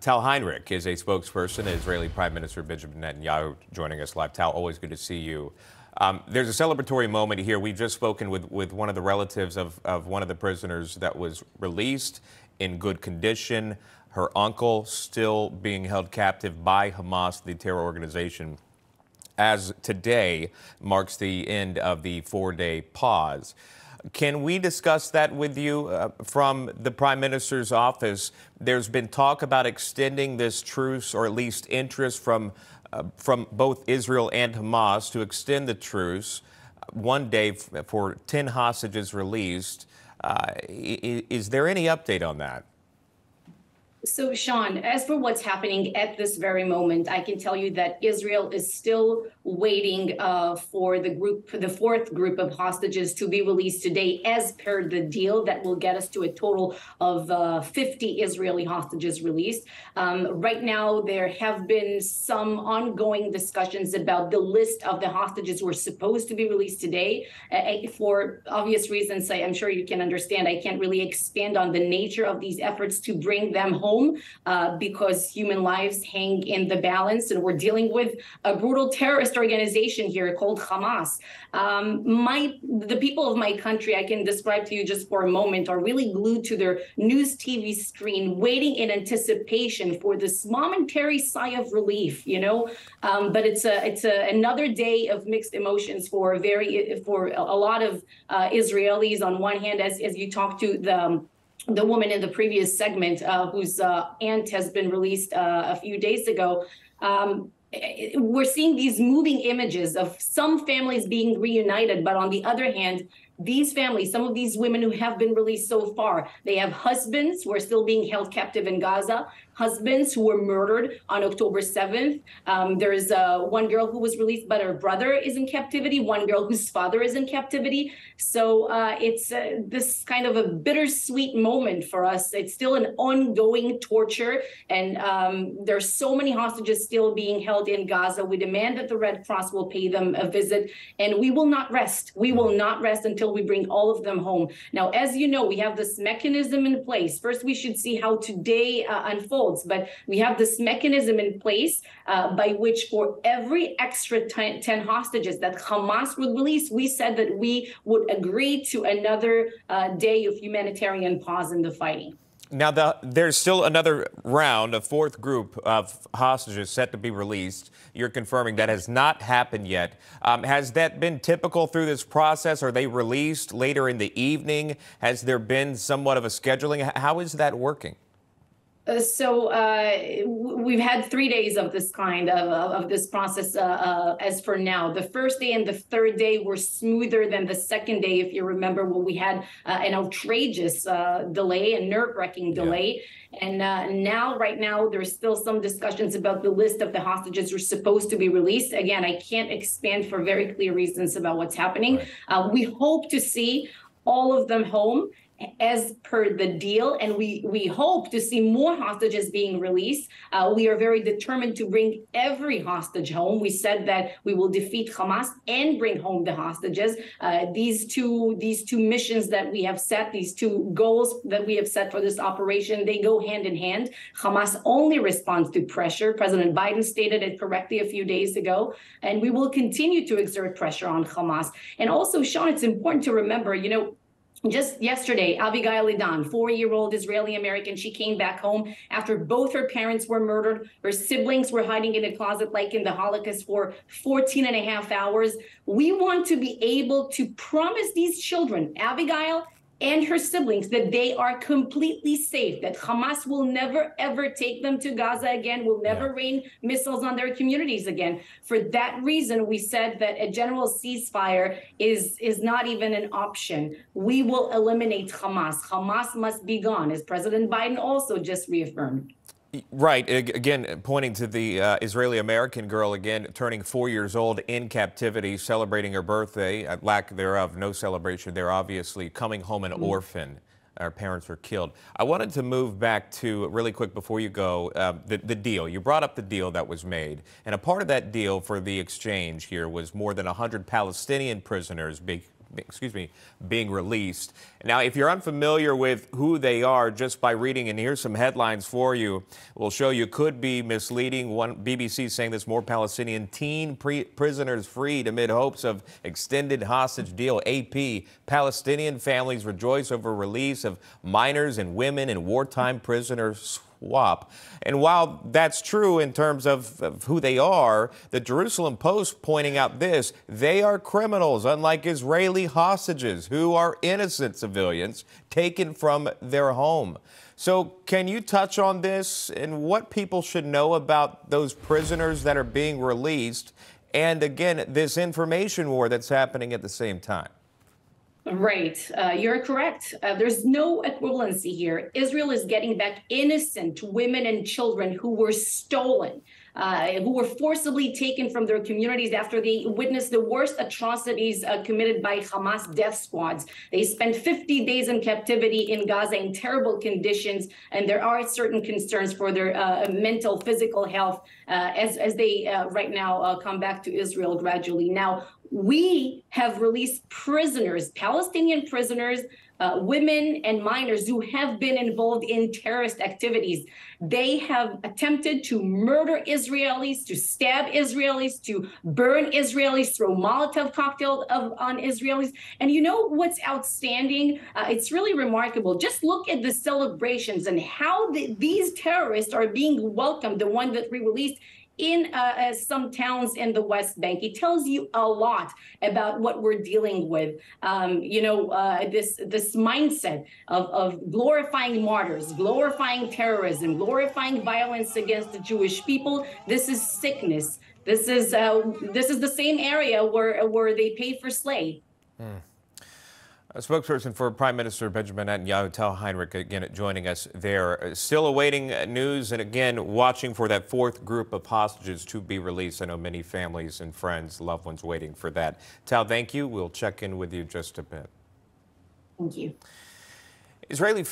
Tal Heinrich is a spokesperson, Israeli Prime Minister Benjamin Netanyahu, joining us live. Tal, always good to see you. There's a celebratory moment here. We've just spoken with one of the relatives of one of the prisoners that was released in good condition. Her uncle still being held captive by Hamas, the terror organization, as today marks the end of the four-day pause. Can we discuss that with you from the Prime Minister's office? There's been talk about extending this truce, or at least interest from both Israel and Hamas to extend the truce one day for 10 hostages released. Is there any update on that? So, Sean, as for what's happening at this very moment, I can tell you that Israel is still waiting for the fourth group of hostages to be released today, as per the deal that will get us to a total of 50 Israeli hostages released. Right now, there have been some ongoing discussions about the list of the hostages who are supposed to be released today. For obvious reasons, I'm sure you can understand, I can't really expand on the nature of these efforts to bring them home. Because human lives hang in the balance, and we're dealing with a brutal terrorist organization here called Hamas. The people of my country, I can describe to you just for a moment, are really glued to their news TV screen, waiting in anticipation for this momentary sigh of relief, but it's another day of mixed emotions for a lot of Israelis. On one hand, as you talk to the woman in the previous segment whose aunt has been released a few days ago, we're seeing these moving images of some families being reunited. But on the other hand, these families, some of these women who have been released so far, they have husbands who are still being held captive in Gaza, husbands who were murdered on October 7th. There's one girl who was released, but her brother is in captivity, one girl whose father is in captivity. So it's this kind of a bittersweet moment for us. It's still an ongoing torture, and there's so many hostages still being held in Gaza. We demand that the Red Cross will pay them a visit, and we will not rest. We will not rest until we bring all of them home. Now, as you know, we have this mechanism in place. First, we should see how today unfolds, but we have this mechanism in place by which for every extra 10 hostages that Hamas would release, we said that we would agree to another day of humanitarian pause in the fighting. Now, there's still another round, a fourth group of hostages set to be released. You're confirming that has not happened yet. Has that been typical through this process? Are they released later in the evening? Has there been somewhat of a scheduling? How is that working? We've had 3 days of this kind of this process as for now. The first day and the third day were smoother than the second day, if you remember, when we had an outrageous delay, a nerve-wracking delay. Yeah. And right now, there's still some discussions about the list of the hostages who are supposed to be released. Again, I can't expand for very clear reasons about what's happening. Right. We hope to see all of them home as per the deal, and we hope to see more hostages being released. We are very determined to bring every hostage home. We said that we will defeat Hamas and bring home the hostages. These two missions that we have set, these two goals that we have set for this operation, they go hand in hand. Hamas only responds to pressure. President Biden stated it correctly a few days ago, and we will continue to exert pressure on Hamas. And also, Sean, it's important to remember, just yesterday, Abigail Idan, 4-year-old Israeli-American, she came back home after both her parents were murdered. Her siblings were hiding in a closet like in the Holocaust for 14 and a half hours. We want to be able to promise these children, Abigail and her siblings, that they are completely safe, that Hamas will never, ever take them to Gaza again, will never rain missiles on their communities again. For that reason, we said that a general ceasefire is not even an option. We will eliminate Hamas. Hamas must be gone, as President Biden also just reaffirmed. Right. Again, pointing to the Israeli-American girl, again, turning 4 years old in captivity, celebrating her birthday. Lack thereof, no celebration there, obviously. Coming home an orphan. Our parents were killed. I wanted to move back to, really quick before you go, the deal. You brought up the deal that was made. And a part of that deal for the exchange here was more than 100 Palestinian prisoners being released. Now, if you're unfamiliar with who they are, just by reading, and here's some headlines for you, we'll show you, could be misleading. One BBC saying this: more Palestinian teen prisoners freed amid hopes of extended hostage deal. AP: Palestinian families rejoice over release of minors and women in wartime prisoner swap. And while that's true in terms of who they are, the Jerusalem Post pointing out this: they are criminals, unlike Israeli hostages who are innocent civilians taken from their home. So can you touch on this and what people should know about those prisoners that are being released, and again, this information war that's happening at the same time? Right. You're correct. There's no equivalency here. Israel is getting back innocent women and children who were stolen, who were forcibly taken from their communities after they witnessed the worst atrocities committed by Hamas death squads. They spent 50 days in captivity in Gaza in terrible conditions, and there are certain concerns for their mental, physical health as they right now come back to Israel gradually. Now, we have released prisoners, Palestinian prisoners, women and minors who have been involved in terrorist activities. They have attempted to murder Israelis, to stab Israelis, to burn Israelis, throw Molotov cocktails on Israelis. And you know what's outstanding? It's really remarkable. Just look at the celebrations and how these terrorists are being welcomed, the one that we released in some towns in the West Bank. It tells you a lot about what we're dealing with. This mindset of glorifying martyrs, glorifying terrorism, glorifying violence against the Jewish people. This is sickness. This is the same area where they pay for slave. A spokesperson for Prime Minister Benjamin Netanyahu, Tal Heinrich, again joining us there. Still awaiting news, and again watching for that fourth group of hostages to be released. I know many families and friends, loved ones waiting for that. Tal, thank you. We'll check in with you just a bit. Thank you. Israeli